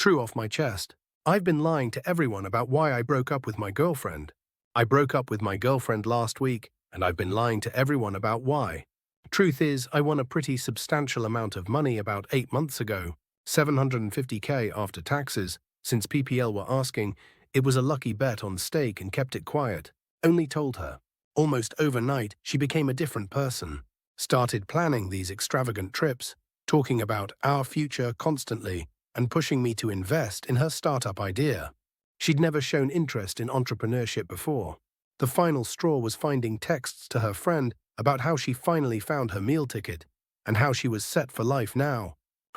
True off my chest. I've been lying to everyone about why I broke up with my girlfriend. I broke up with my girlfriend last week, and I've been lying to everyone about why. Truth is, I won a pretty substantial amount of money about 8 months ago, 750K after taxes. Since PPL were asking, it was a lucky bet on stake and kept it quiet. Only told her. Almost overnight, she became a different person. Started planning these extravagant trips, talking about our future constantly, and pushing me to invest in her startup idea. She'd never shown interest in entrepreneurship before. The final straw was finding texts to her friend about how she finally found her meal ticket and how she was set for life now.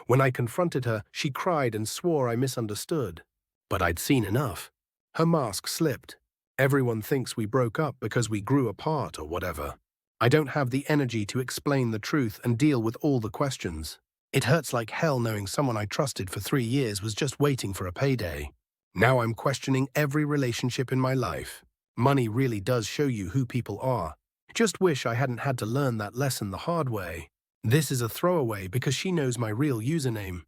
When I confronted her, she cried and swore I misunderstood. But I'd seen enough. Her mask slipped. Everyone thinks we broke up because we grew apart or whatever. I don't have the energy to explain the truth and deal with all the questions. It hurts like hell knowing someone I trusted for 3 years was just waiting for a payday. Now I'm questioning every relationship in my life. Money really does show you who people are. Just wish I hadn't had to learn that lesson the hard way. This is a throwaway because she knows my real username.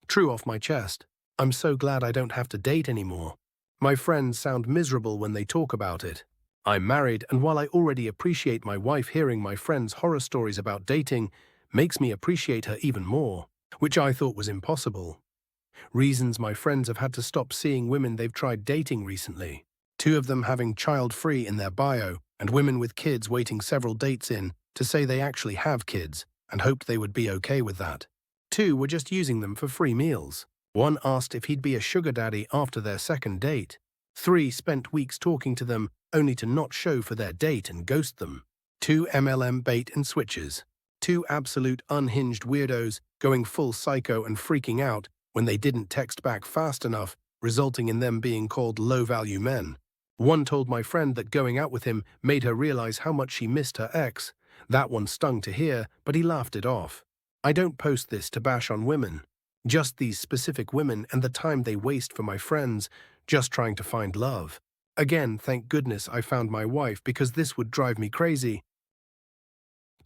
True off my chest. I'm so glad I don't have to date anymore. My friends sound miserable when they talk about it. I'm married, and while I already appreciate my wife, hearing my friends' horror stories about dating makes me appreciate her even more, which I thought was impossible. Reasons my friends have had to stop seeing women they've tried dating recently. 2 of them having child-free in their bio, and women with kids waiting several dates in to say they actually have kids and hoped they would be okay with that. 2 were just using them for free meals. 1 asked if he'd be a sugar daddy after their second date. 3 spent weeks talking to them only to not show for their date and ghost them. 2 MLM bait and switches. 2 absolute unhinged weirdos going full psycho and freaking out when they didn't text back fast enough, resulting in them being called low-value men. 1 told my friend that going out with him made her realize how much she missed her ex. That one stung to hear, but he laughed it off. I don't post this to bash on women. Just these specific women and the time they waste for my friends, just trying to find love. Again, thank goodness I found my wife because this would drive me crazy.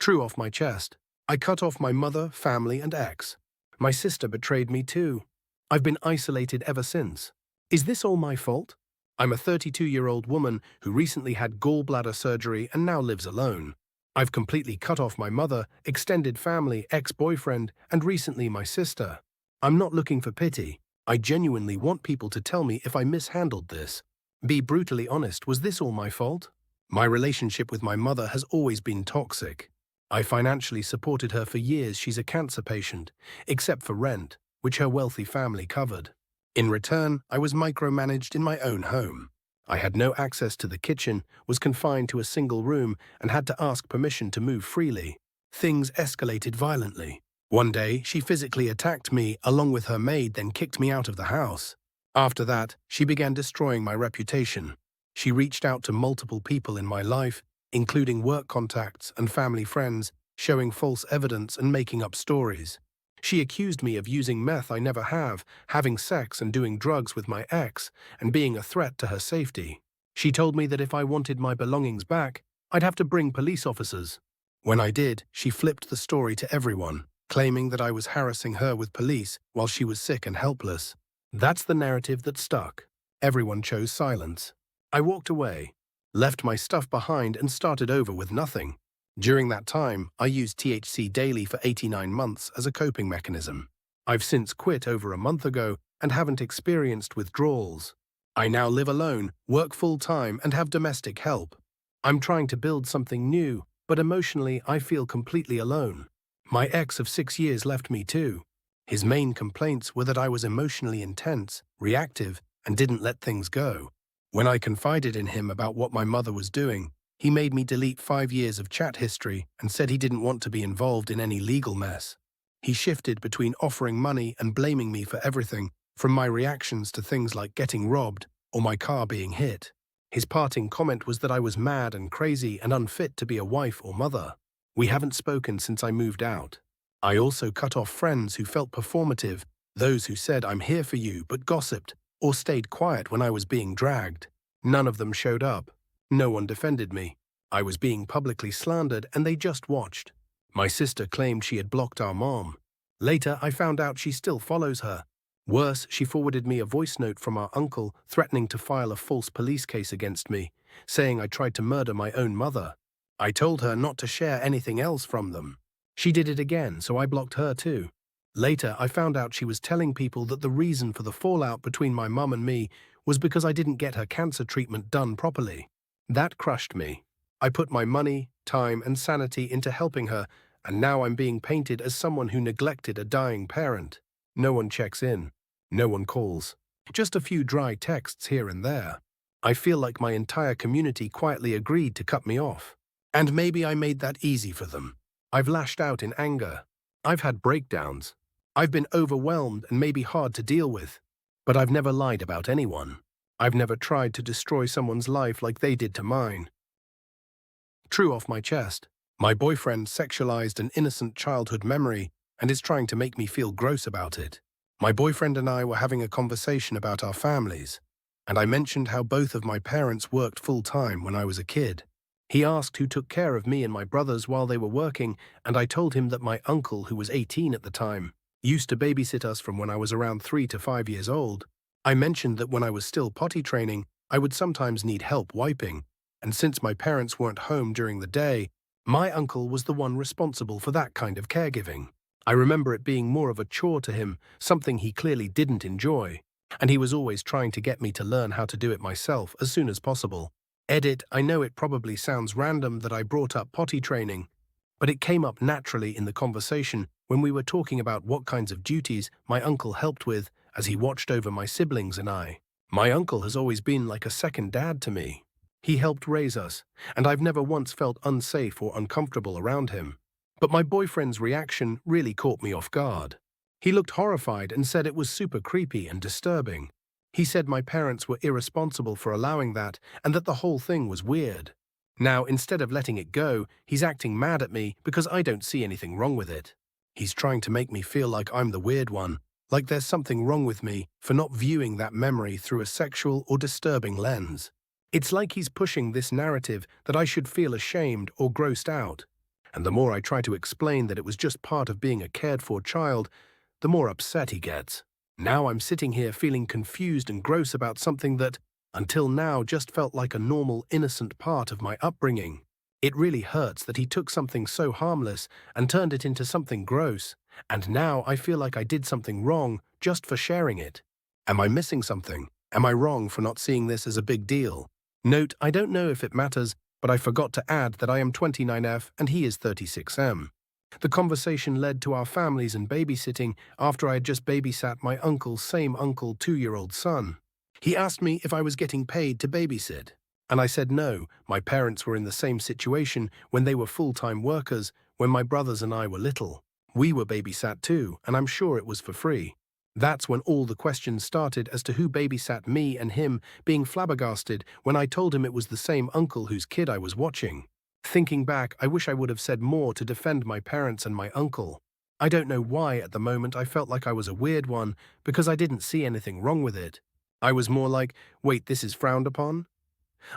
True off my chest. I cut off my mother, family, and ex. My sister betrayed me too. I've been isolated ever since. Is this all my fault? I'm a 32-year-old woman who recently had gallbladder surgery and now lives alone. I've completely cut off my mother, extended family, ex-boyfriend, and recently my sister. I'm not looking for pity. I genuinely want people to tell me if I mishandled this. Be brutally honest, was this all my fault? My relationship with my mother has always been toxic. I financially supported her for years. She's a cancer patient, except for rent, which her wealthy family covered. In return, I was micromanaged in my own home. I had no access to the kitchen, was confined to a single room, and had to ask permission to move freely. Things escalated violently. One day, she physically attacked me along with her maid, then kicked me out of the house. After that, she began destroying my reputation. She reached out to multiple people in my life, including work contacts and family friends, showing false evidence and making up stories. She accused me of using meth I never have, having sex and doing drugs with my ex, and being a threat to her safety. She told me that if I wanted my belongings back, I'd have to bring police officers. When I did, she flipped the story to everyone, claiming that I was harassing her with police while she was sick and helpless. That's the narrative that stuck. Everyone chose silence. I walked away, left my stuff behind, and started over with nothing. During that time, I used THC daily for 89 months as a coping mechanism. I've since quit over a month ago and haven't experienced withdrawals. I now live alone, work full-time, and have domestic help. I'm trying to build something new, but emotionally I feel completely alone. My ex of 6 years left me too. His main complaints were that I was emotionally intense, reactive, and didn't let things go. When I confided in him about what my mother was doing, he made me delete 5 years of chat history and said he didn't want to be involved in any legal mess. He shifted between offering money and blaming me for everything, from my reactions to things like getting robbed or my car being hit. His parting comment was that I was mad and crazy and unfit to be a wife or mother. We haven't spoken since I moved out. I also cut off friends who felt performative, those who said I'm here for you but gossiped or stayed quiet when I was being dragged. None of them showed up. No one defended me. I was being publicly slandered and they just watched. My sister claimed she had blocked our mom. Later, I found out she still follows her. Worse, she forwarded me a voice note from our uncle threatening to file a false police case against me, saying I tried to murder my own mother. I told her not to share anything else from them. She did it again, so I blocked her too. Later, I found out she was telling people that the reason for the fallout between my mum and me was because I didn't get her cancer treatment done properly. That crushed me. I put my money, time, and sanity into helping her, and now I'm being painted as someone who neglected a dying parent. No one checks in. No one calls. Just a few dry texts here and there. I feel like my entire community quietly agreed to cut me off. And maybe I made that easy for them. I've lashed out in anger. I've had breakdowns. I've been overwhelmed and maybe hard to deal with. But I've never lied about anyone. I've never tried to destroy someone's life like they did to mine. True off my chest. My boyfriend sexualized an innocent childhood memory and is trying to make me feel gross about it. My boyfriend and I were having a conversation about our families, and I mentioned how both of my parents worked full-time when I was a kid. He asked who took care of me and my brothers while they were working, and I told him that my uncle, who was 18 at the time, used to babysit us from when I was around 3 to 5 years old. I mentioned that when I was still potty training, I would sometimes need help wiping, and since my parents weren't home during the day, my uncle was the one responsible for that kind of caregiving. I remember it being more of a chore to him, something he clearly didn't enjoy, and he was always trying to get me to learn how to do it myself as soon as possible. Edit, I know it probably sounds random that I brought up potty training, but it came up naturally in the conversation when we were talking about what kinds of duties my uncle helped with as he watched over my siblings and I. My uncle has always been like a second dad to me. He helped raise us, and I've never once felt unsafe or uncomfortable around him. But my boyfriend's reaction really caught me off guard. He looked horrified and said it was super creepy and disturbing. He said my parents were irresponsible for allowing that and that the whole thing was weird. Now, instead of letting it go, he's acting mad at me because I don't see anything wrong with it. He's trying to make me feel like I'm the weird one, like there's something wrong with me for not viewing that memory through a sexual or disturbing lens. It's like he's pushing this narrative that I should feel ashamed or grossed out. And the more I try to explain that it was just part of being a cared-for child, the more upset he gets. Now I'm sitting here feeling confused and gross about something that, until now, just felt like a normal, innocent part of my upbringing. It really hurts that he took something so harmless and turned it into something gross, and now I feel like I did something wrong just for sharing it. Am I missing something? Am I wrong for not seeing this as a big deal? Note, I don't know if it matters, but I forgot to add that I am 29F and he is 36M. The conversation led to our families and babysitting after I had just babysat my uncle's same uncle 2-year-old son. He asked me if I was getting paid to babysit, and I said no, my parents were in the same situation when they were full-time workers when my brothers and I were little. We were babysat too, and I'm sure it was for free. That's when all the questions started as to who babysat me and him, being flabbergasted when I told him it was the same uncle whose kid I was watching. Thinking back, I wish I would have said more to defend my parents and my uncle. I don't know why at the moment I felt like I was a weird one because I didn't see anything wrong with it. I was more like, wait, this is frowned upon?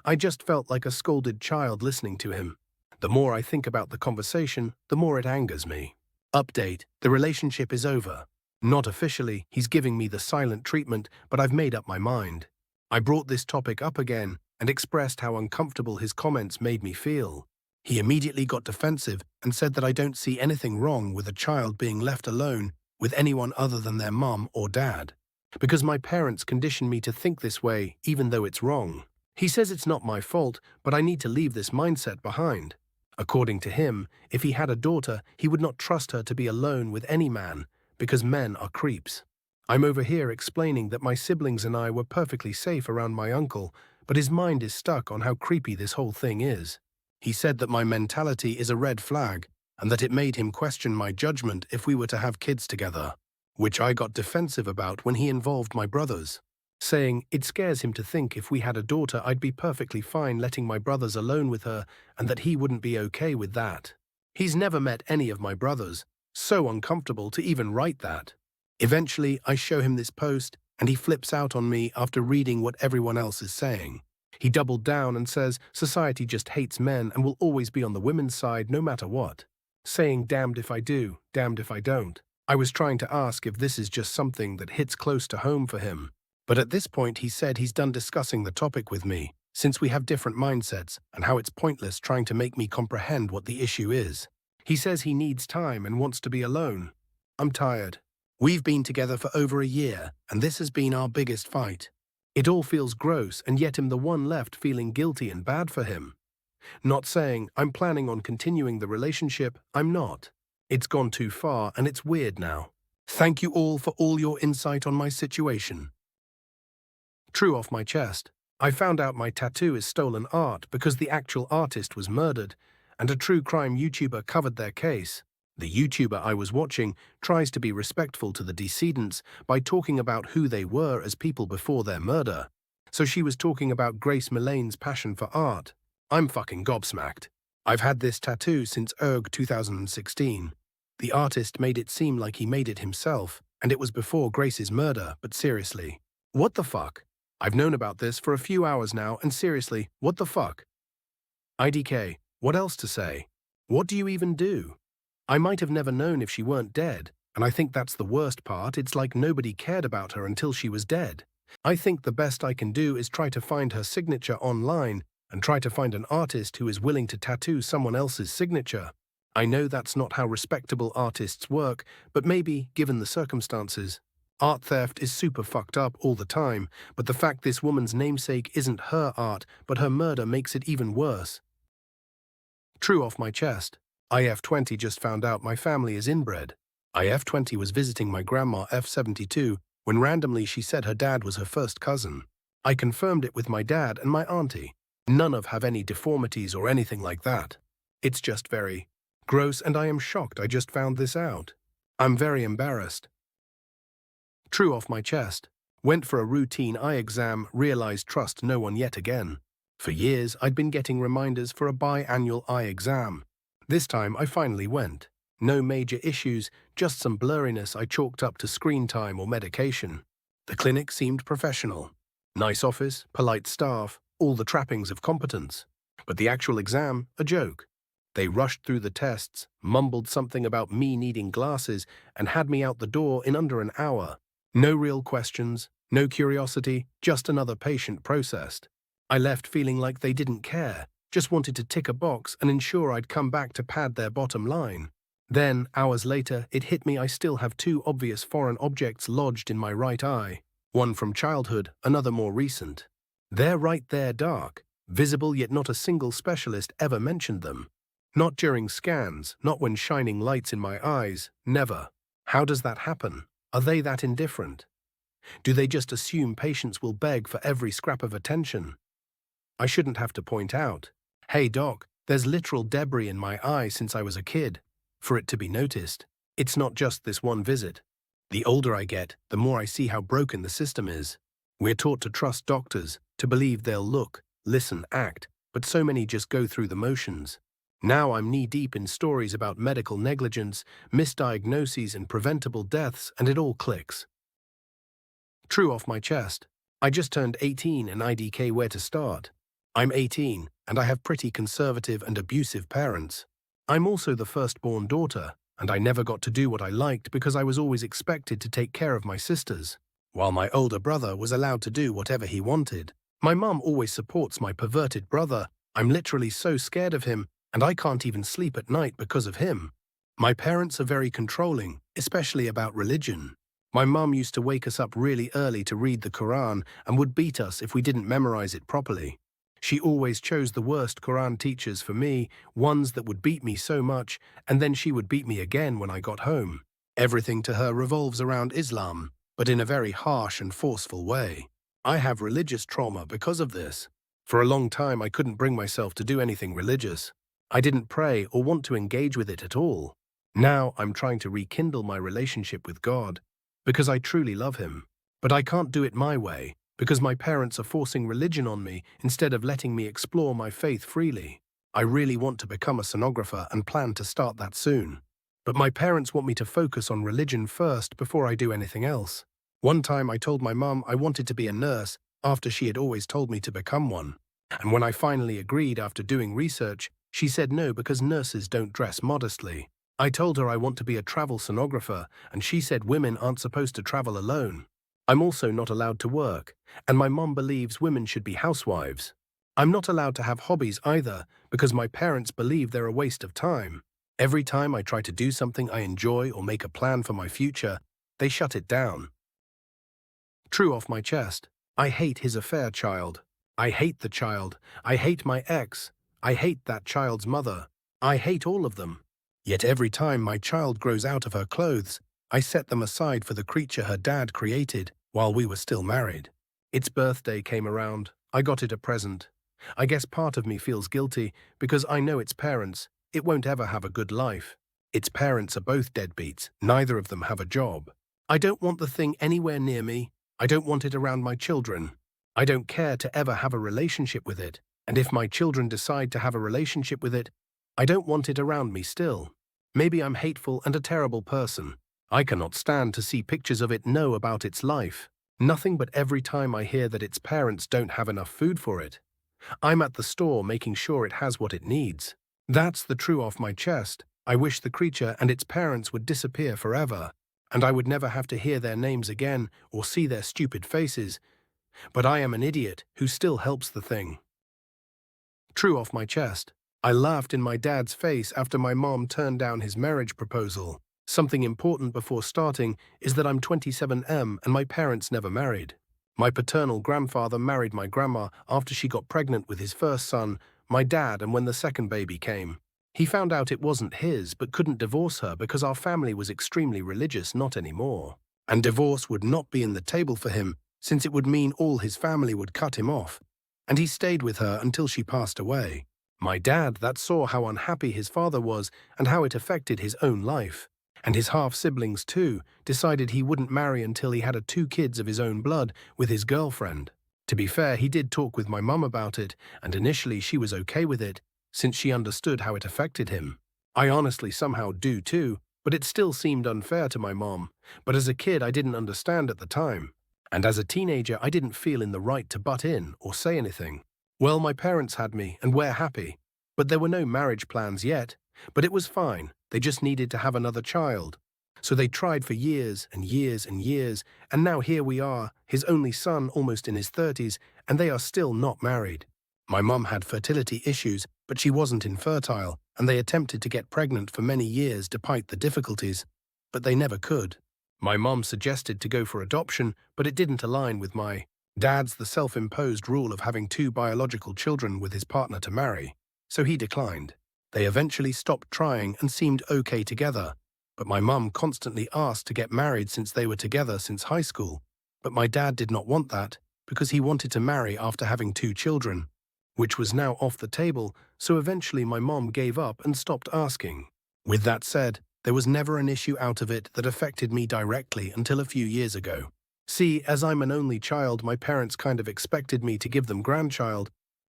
I just felt like a scolded child listening to him. The more I think about the conversation, the more it angers me. Update, the relationship is over. Not officially, he's giving me the silent treatment, but I've made up my mind. I brought this topic up again and expressed how uncomfortable his comments made me feel. He immediately got defensive and said that I don't see anything wrong with a child being left alone with anyone other than their mum or dad, because my parents conditioned me to think this way even though it's wrong. He says it's not my fault, but I need to leave this mindset behind. According to him, if he had a daughter, he would not trust her to be alone with any man, because men are creeps. I'm over here explaining that my siblings and I were perfectly safe around my uncle, but his mind is stuck on how creepy this whole thing is. He said that my mentality is a red flag, and that it made him question my judgment if we were to have kids together, which I got defensive about when he involved my brothers, saying it scares him to think if we had a daughter I'd be perfectly fine letting my brothers alone with her and that he wouldn't be okay with that. He's never met any of my brothers, so uncomfortable to even write that. Eventually, I show him this post, and he flips out on me after reading what everyone else is saying. He doubled down and says society just hates men and will always be on the women's side no matter what, saying damned if I do, damned if I don't. I was trying to ask if this is just something that hits close to home for him, but at this point he said he's done discussing the topic with me, since we have different mindsets and how it's pointless trying to make me comprehend what the issue is. He says he needs time and wants to be alone. I'm tired. We've been together for over a year, and this has been our biggest fight. It all feels gross, and yet I'm the one left feeling guilty and bad for him. Not saying I'm planning on continuing the relationship, I'm not. It's gone too far, and it's weird now. Thank you all for all your insight on my situation. True off my chest. I found out my tattoo is stolen art because the actual artist was murdered, and a true crime YouTuber covered their case. The YouTuber I was watching tries to be respectful to the decedents by talking about who they were as people before their murder. So she was talking about Grace Millane's passion for art. I'm fucking gobsmacked. I've had this tattoo since 2016. The artist made it seem like he made it himself, and it was before Grace's murder, but seriously. What the fuck? I've known about this for a few hours now, and seriously, what the fuck? IDK, what else to say? What do you even do? I might have never known if she weren't dead, and I think that's the worst part. It's like nobody cared about her until she was dead. I think the best I can do is try to find her signature online and try to find an artist who is willing to tattoo someone else's signature. I know that's not how respectable artists work, but maybe, given the circumstances. Art theft is super fucked up all the time, but the fact this woman's namesake isn't her art, but her murder makes it even worse. True off my chest. IF20 just found out my family is inbred. IF20 was visiting my grandma F72 when randomly she said her dad was her first cousin. I confirmed it with my dad and my auntie. None of have any deformities or anything like that. It's just very gross, and I am shocked I just found this out. I'm very embarrassed. True off my chest. Went for a routine eye exam, realized trust no one yet again. For years, I'd been getting reminders for a biannual eye exam. This time, I finally went. No major issues, just some blurriness I chalked up to screen time or medication. The clinic seemed professional. Nice office, polite staff, all the trappings of competence. But the actual exam, a joke. They rushed through the tests, mumbled something about me needing glasses, and had me out the door in under an hour. No real questions, no curiosity, just another patient processed. I left feeling like they didn't care, just wanted to tick a box and ensure I'd come back to pad their bottom line. Then, hours later, it hit me I still have two obvious foreign objects lodged in my right eye. One from childhood, another more recent. They're right there dark, visible yet not a single specialist ever mentioned them. Not during scans, not when shining lights in my eyes, never. How does that happen? Are they that indifferent? Do they just assume patients will beg for every scrap of attention? I shouldn't have to point out, hey doc, there's literal debris in my eye since I was a kid, for it to be noticed. It's not just this one visit. The older I get, the more I see how broken the system is. We're taught to trust doctors, to believe they'll look, listen, act, but so many just go through the motions. Now I'm knee-deep in stories about medical negligence, misdiagnoses and preventable deaths, and it all clicks. True off my chest. I just turned 18 and IDK where to start. I'm 18, and I have pretty conservative and abusive parents. I'm also the firstborn daughter, and I never got to do what I liked because I was always expected to take care of my sisters, while my older brother was allowed to do whatever he wanted. My mum always supports my perverted brother. I'm literally so scared of him, and I can't even sleep at night because of him. My parents are very controlling, especially about religion. My mum used to wake us up really early to read the Quran and would beat us if we didn't memorize it properly. She always chose the worst Quran teachers for me, ones that would beat me so much, and then she would beat me again when I got home. Everything to her revolves around Islam, but in a very harsh and forceful way. I have religious trauma because of this. For a long time, I couldn't bring myself to do anything religious. I didn't pray or want to engage with it at all. Now I'm trying to rekindle my relationship with God, because I truly love Him. But I can't do it my way, because my parents are forcing religion on me instead of letting me explore my faith freely. I really want to become a sonographer and plan to start that soon. But my parents want me to focus on religion first before I do anything else. One time I told my mum I wanted to be a nurse after she had always told me to become one. And when I finally agreed after doing research, she said no because nurses don't dress modestly. I told her I want to be a travel sonographer, and she said women aren't supposed to travel alone. I'm also not allowed to work, and my mom believes women should be housewives. I'm not allowed to have hobbies either, because my parents believe they're a waste of time. Every time I try to do something I enjoy or make a plan for my future, they shut it down. True off my chest. I hate his affair child. I hate the child. I hate my ex. I hate that child's mother. I hate all of them. Yet every time my child grows out of her clothes, I set them aside for the creature her dad created while we were still married. Its birthday came around. I got it a present. I guess part of me feels guilty because I know its parents. It won't ever have a good life. Its parents are both deadbeats. Neither of them have a job. I don't want the thing anywhere near me. I don't want it around my children. I don't care to ever have a relationship with it. And if my children decide to have a relationship with it, I don't want it around me still. Maybe I'm hateful and a terrible person. I cannot stand to see pictures of it know about its life. Nothing but every time I hear that its parents don't have enough food for it. I'm at the store making sure it has what it needs. That's the true off my chest. I wish the creature and its parents would disappear forever, and I would never have to hear their names again or see their stupid faces. But I am an idiot who still helps the thing. True off my chest. I laughed in my dad's face after my mom turned down his marriage proposal. Something important before starting is that I'm 27M and my parents never married. My paternal grandfather married my grandma after she got pregnant with his first son, my dad, and when the second baby came. He found out it wasn't his but couldn't divorce her because our family was extremely religious, not anymore. And divorce would not be in the table for him since it would mean all his family would cut him off. And he stayed with her until she passed away. My dad, that saw how unhappy his father was and how it affected his own life. And his half-siblings too, decided he wouldn't marry until he had 2 kids of his own blood with his girlfriend. To be fair, he did talk with my mum about it, and initially she was okay with it, since she understood how it affected him. I honestly somehow do too, but it still seemed unfair to my mom. But as a kid, I didn't understand at the time. And as a teenager, I didn't feel in the right to butt in or say anything. Well, my parents had me, and we're happy. But there were no marriage plans yet. But it was fine. They just needed to have another child. So they tried for years and years and years, and now here we are, his only son almost in his 30s, and they are still not married. My mum had fertility issues, but she wasn't infertile, and they attempted to get pregnant for many years despite the difficulties. But they never could. My mum suggested to go for adoption, but it didn't align with my dad's the self-imposed rule of having 2 biological children with his partner to marry. So he declined. They eventually stopped trying and seemed okay together. But my mum constantly asked to get married since they were together since high school. But my dad did not want that because he wanted to marry after having 2 children, which was now off the table, so eventually my mom gave up and stopped asking. With that said, there was never an issue out of it that affected me directly until a few years ago. See, as I'm an only child, my parents kind of expected me to give them grandchild,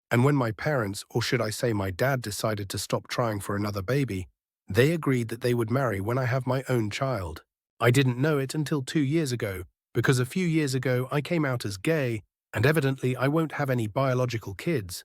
and when my parents, or should I say my dad, decided to stop trying for another baby, they agreed that they would marry when I have my own child. I didn't know it until 2 years ago, because a few years ago I came out as gay, and evidently I won't have any biological kids.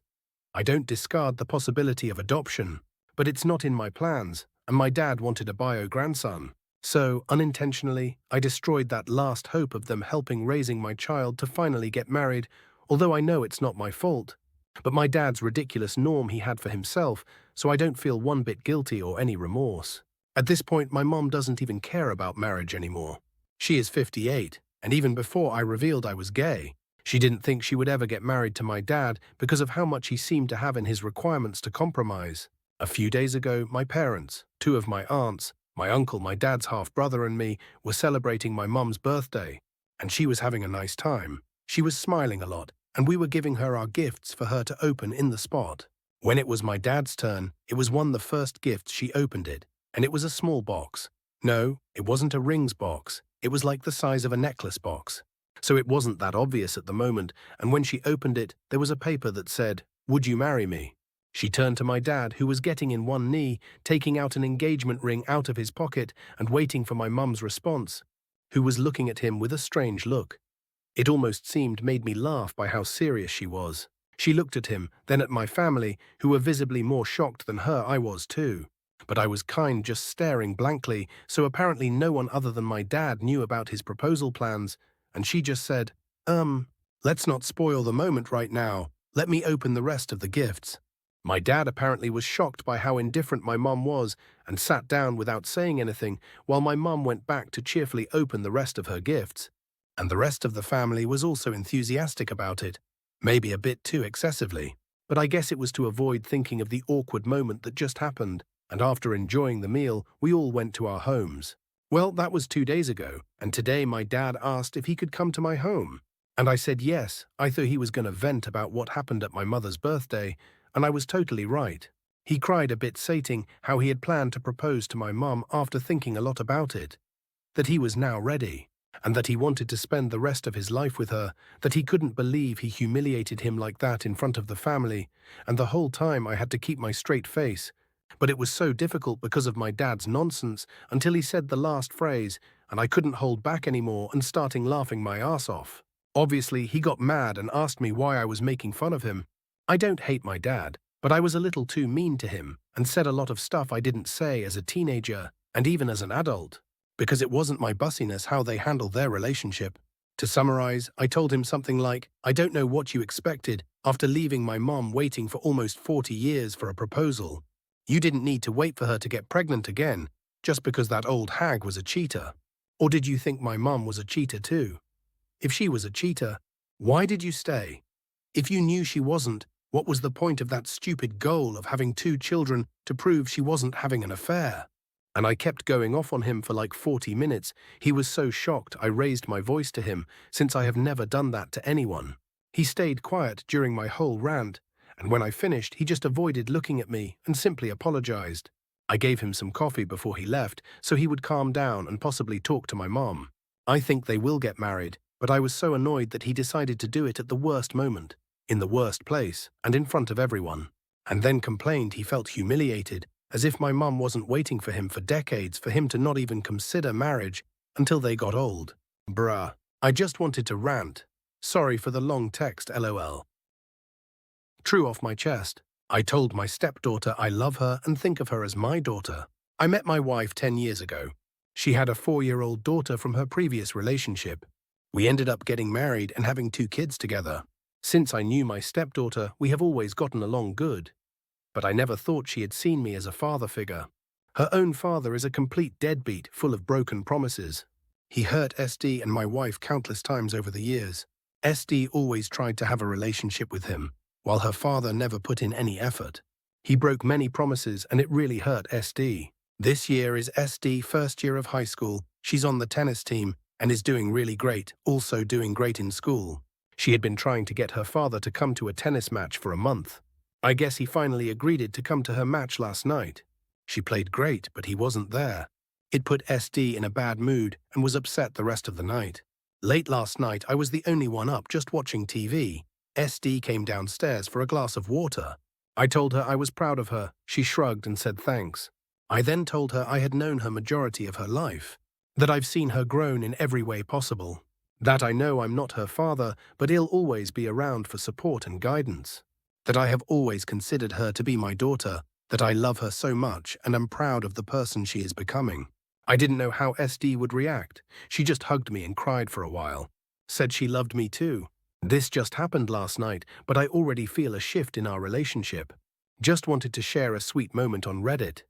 I don't discard the possibility of adoption, but it's not in my plans, and my dad wanted a bio-grandson. So, unintentionally, I destroyed that last hope of them helping raising my child to finally get married, although I know it's not my fault. But my dad's ridiculous norm he had for himself, so I don't feel one bit guilty or any remorse. At this point, my mom doesn't even care about marriage anymore. She is 58, and even before I revealed I was gay, she didn't think she would ever get married to my dad because of how much he seemed to have in his requirements to compromise. A few days ago, my parents, 2 of my aunts, my uncle, my dad's half-brother, and me were celebrating my mum's birthday, and she was having a nice time. She was smiling a lot, and we were giving her our gifts for her to open in the spot. When it was my dad's turn, it was one of the first gifts she opened it, and it was a small box. No, it wasn't a rings box. It was like the size of a necklace box. So it wasn't that obvious at the moment, and when she opened it, there was a paper that said, "Would you marry me?" She turned to my dad, who was getting in one knee, taking out an engagement ring out of his pocket and waiting for my mum's response, who was looking at him with a strange look. It almost seemed made me laugh by how serious she was. She looked at him, then at my family, who were visibly more shocked than her I was too. But I was kind just staring blankly, so apparently no one other than my dad knew about his proposal plans, and she just said, let's not spoil the moment right now. Let me open the rest of the gifts. My dad apparently was shocked by how indifferent my mum was and sat down without saying anything while my mum went back to cheerfully open the rest of her gifts. And the rest of the family was also enthusiastic about it, maybe a bit too excessively. But I guess it was to avoid thinking of the awkward moment that just happened, and after enjoying the meal, we all went to our homes. Well, that was 2 days ago, and today my dad asked if he could come to my home. And I said yes. I thought he was going to vent about what happened at my mother's birthday, and I was totally right. He cried a bit, stating how he had planned to propose to my mum after thinking a lot about it, that he was now ready, and that he wanted to spend the rest of his life with her, that he couldn't believe he humiliated him like that in front of the family, and the whole time I had to keep my straight face. But it was so difficult because of my dad's nonsense until he said the last phrase, and I couldn't hold back anymore and starting laughing my ass off. Obviously, he got mad and asked me why I was making fun of him. I don't hate my dad, but I was a little too mean to him and said a lot of stuff I didn't say as a teenager and even as an adult, because it wasn't my bussiness how they handled their relationship. To summarize, I told him something like, I don't know what you expected after leaving my mom waiting for almost 40 years for a proposal. You didn't need to wait for her to get pregnant again, just because that old hag was a cheater. Or did you think my mum was a cheater too? If she was a cheater, why did you stay? If you knew she wasn't, what was the point of that stupid goal of having 2 children to prove she wasn't having an affair? And I kept going off on him for like 40 minutes. He was so shocked I raised my voice to him, since I have never done that to anyone. He stayed quiet during my whole rant, and when I finished, he just avoided looking at me and simply apologized. I gave him some coffee before he left so he would calm down and possibly talk to my mom. I think they will get married, but I was so annoyed that he decided to do it at the worst moment, in the worst place, and in front of everyone, and then complained he felt humiliated, as if my mum wasn't waiting for him for decades for him to not even consider marriage until they got old. Bruh. I just wanted to rant. Sorry for the long text, lol. True off my chest. I told my stepdaughter I love her and think of her as my daughter. I met my wife 10 years ago. She had a 4-year-old daughter from her previous relationship. We ended up getting married and having 2 kids together. Since I knew my stepdaughter, we have always gotten along good. But I never thought she had seen me as a father figure. Her own father is a complete deadbeat full of broken promises. He hurt SD and my wife countless times over the years. SD always tried to have a relationship with him, while her father never put in any effort. He broke many promises and it really hurt SD. This year is SD first year of high school. She's on the tennis team and is doing really great, also doing great in school. She had been trying to get her father to come to a tennis match for a month. I guess he finally agreed to come to her match last night. She played great, but he wasn't there. It put SD in a bad mood and was upset the rest of the night. Late last night, I was the only one up just watching TV. SD came downstairs for a glass of water. I told her I was proud of her. She shrugged and said thanks. I then told her I had known her majority of her life, that I've seen her grown in every way possible, that I know I'm not her father, but he'll always be around for support and guidance, that I have always considered her to be my daughter, that I love her so much and am proud of the person she is becoming. I didn't know how SD would react. She just hugged me and cried for a while, said she loved me too. This just happened last night, but I already feel a shift in our relationship. Just wanted to share a sweet moment on Reddit.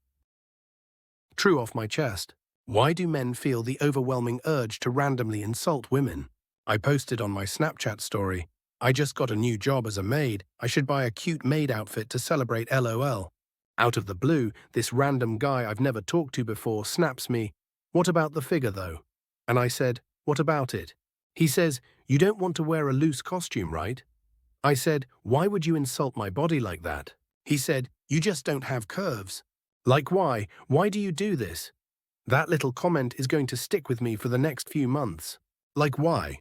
True off my chest. Why do men feel the overwhelming urge to randomly insult women? I posted on my Snapchat story, I just got a new job as a maid. I should buy a cute maid outfit to celebrate LOL. Out of the blue, this random guy I've never talked to before snaps me, "What about the figure though?" And I said, "What about it?" He says, "You don't want to wear a loose costume, right?" I said, "Why would you insult my body like that?" He said, "You just don't have curves." Like why? Why do you do this? That little comment is going to stick with me for the next few months. Like why?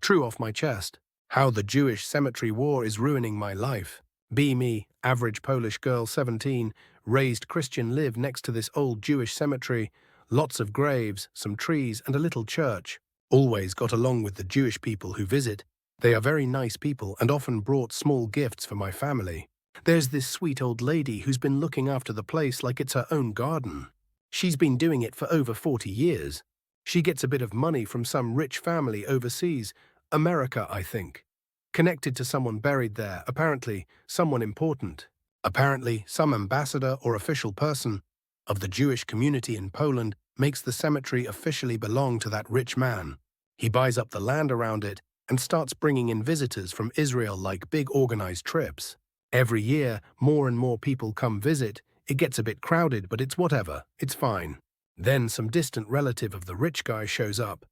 True off my chest. How the Jewish cemetery war is ruining my life. Be me, average Polish girl 17, raised Christian, live next to this old Jewish cemetery, lots of graves, some trees and a little church. Always got along with the Jewish people who visit. They are very nice people and often brought small gifts for my family. There's this sweet old lady who's been looking after the place like it's her own garden. She's been doing it for over 40 years. She gets a bit of money from some rich family overseas, America, I think. Connected to someone buried there, apparently someone important. Apparently, some ambassador or official person of the Jewish community in Poland makes the cemetery officially belong to that rich man. He buys up the land around it and starts bringing in visitors from Israel like big organized trips. Every year, more and more people come visit. It gets a bit crowded, but it's whatever, it's fine. Then some distant relative of the rich guy shows up,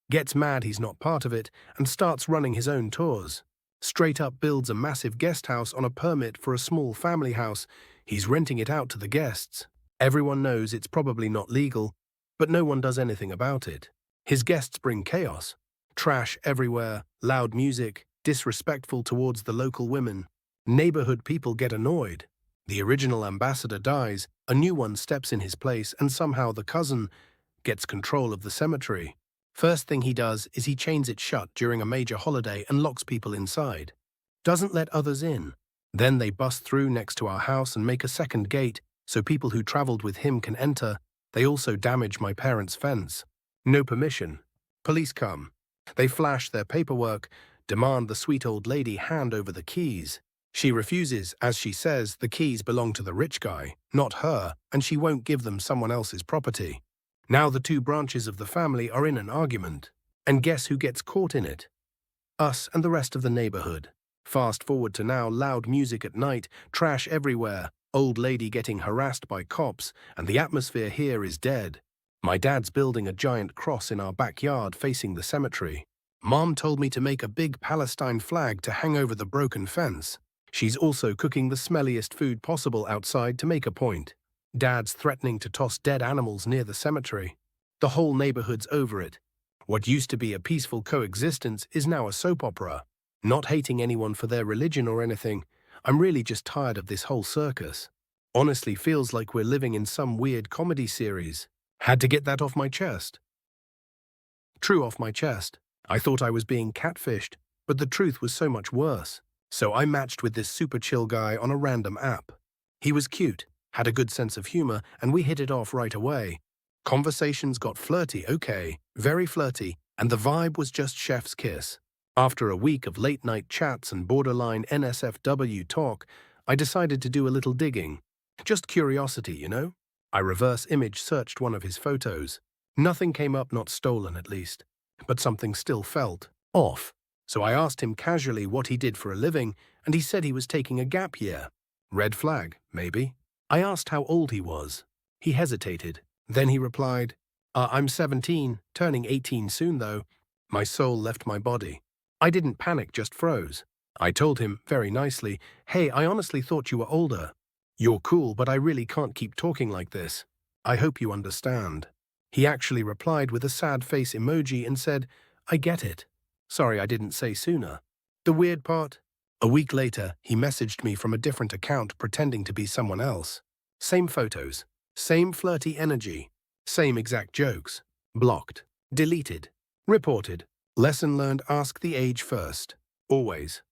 gets mad he's not part of it, and starts running his own tours. Straight up builds a massive guest house on a permit for a small family house. He's renting it out to the guests. Everyone knows it's probably not legal, but no one does anything about it. His guests bring chaos. Trash everywhere, loud music, disrespectful towards the local women. Neighborhood people get annoyed. The original ambassador dies, a new one steps in his place, and somehow the cousin gets control of the cemetery. First thing he does is he chains it shut during a major holiday and locks people inside. Doesn't let others in. Then they bust through next to our house and make a second gate so people who traveled with him can enter. They also damage my parents' fence. No permission. Police come. They flash their paperwork, demand the sweet old lady hand over the keys. She refuses, as she says the keys belong to the rich guy, not her, and she won't give them someone else's property. Now the two branches of the family are in an argument. And guess who gets caught in it? Us and the rest of the neighborhood. Fast forward to now, loud music at night, trash everywhere, old lady getting harassed by cops, and the atmosphere here is dead. My dad's building a giant cross in our backyard facing the cemetery. Mom told me to make a big Palestine flag to hang over the broken fence. She's also cooking the smelliest food possible outside to make a point. Dad's threatening to toss dead animals near the cemetery. The whole neighborhood's over it. What used to be a peaceful coexistence is now a soap opera. Not hating anyone for their religion or anything, I'm really just tired of this whole circus. Honestly feels like we're living in some weird comedy series. Had to get that off my chest. True off my chest. I thought I was being catfished, but the truth was so much worse. So I matched with this super chill guy on a random app. He was cute, had a good sense of humor, and we hit it off right away. Conversations got flirty, okay, very flirty, and the vibe was just chef's kiss. After a week of late-night chats and borderline NSFW talk, I decided to do a little digging. Just curiosity, you know? I reverse image searched one of his photos. Nothing came up, not stolen at least, but something still felt off. So I asked him casually what he did for a living, and he said he was taking a gap year. Red flag, maybe. I asked how old he was. He hesitated. Then he replied, I'm 17, turning 18 soon though. My soul left my body. I didn't panic, just froze. I told him, very nicely, hey, I honestly thought you were older. You're cool, but I really can't keep talking like this. I hope you understand. He actually replied with a sad face emoji and said, I get it. Sorry I didn't say sooner. The weird part? A week later, he messaged me from a different account pretending to be someone else. Same photos, same flirty energy, same exact jokes. Blocked, deleted, reported. Lesson learned, ask the age first. Always.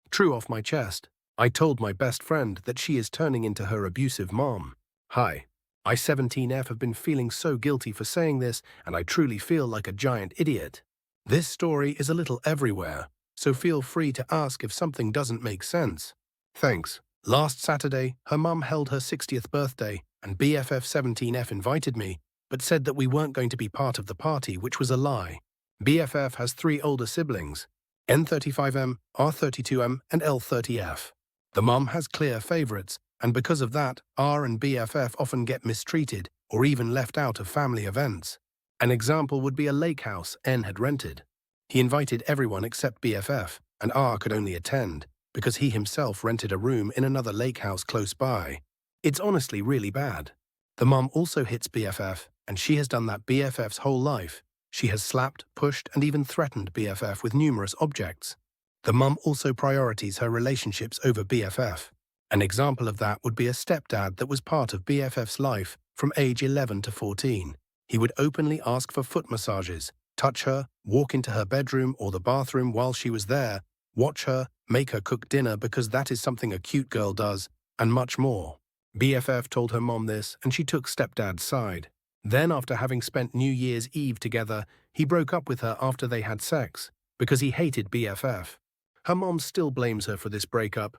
True off my chest. I told my best friend that she is turning into her abusive mom. Hi. I 17F have been feeling so guilty for saying this, and I truly feel like a giant idiot. This story is a little everywhere, so feel free to ask if something doesn't make sense. Thanks. Last Saturday, her mum held her 60th birthday, and BFF17F invited me, but said that we weren't going to be part of the party, which was a lie. BFF has 3 older siblings, N35M, R32M, and L30F. The mum has clear favorites, and because of that, R and BFF often get mistreated or even left out of family events. An example would be a lake house N had rented. He invited everyone except BFF, and R could only attend, because he himself rented a room in another lake house close by. It's honestly really bad. The mum also hits BFF, and she has done that BFF's whole life. She has slapped, pushed, and even threatened BFF with numerous objects. The mum also prioritizes her relationships over BFF. An example of that would be a stepdad that was part of BFF's life from age 11 to 14. He would openly ask for foot massages, touch her, walk into her bedroom or the bathroom while she was there, watch her, make her cook dinner because that is something a cute girl does, and much more. BFF told her mom this, and she took stepdad's side. Then, after having spent New Year's Eve together, he broke up with her after they had sex, because he hated BFF. Her mom still blames her for this breakup.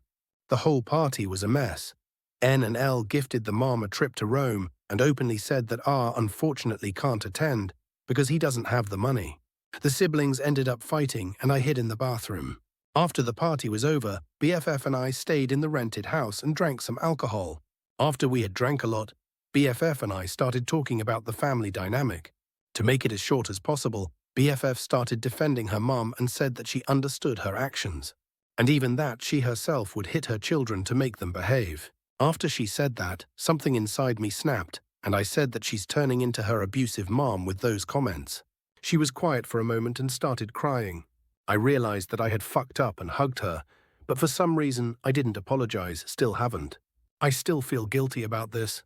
The whole party was a mess. N and L gifted the mom a trip to Rome and openly said that R unfortunately can't attend because he doesn't have the money. The siblings ended up fighting and I hid in the bathroom. After the party was over, BFF and I stayed in the rented house and drank some alcohol. After we had drank a lot, BFF and I started talking about the family dynamic. To make it as short as possible, BFF started defending her mom and said that she understood her actions. And even that she herself would hit her children to make them behave. After she said that, something inside me snapped, and I said that she's turning into her abusive mom with those comments. She was quiet for a moment and started crying. I realized that I had fucked up and hugged her, but for some reason I didn't apologize, still haven't. I still feel guilty about this.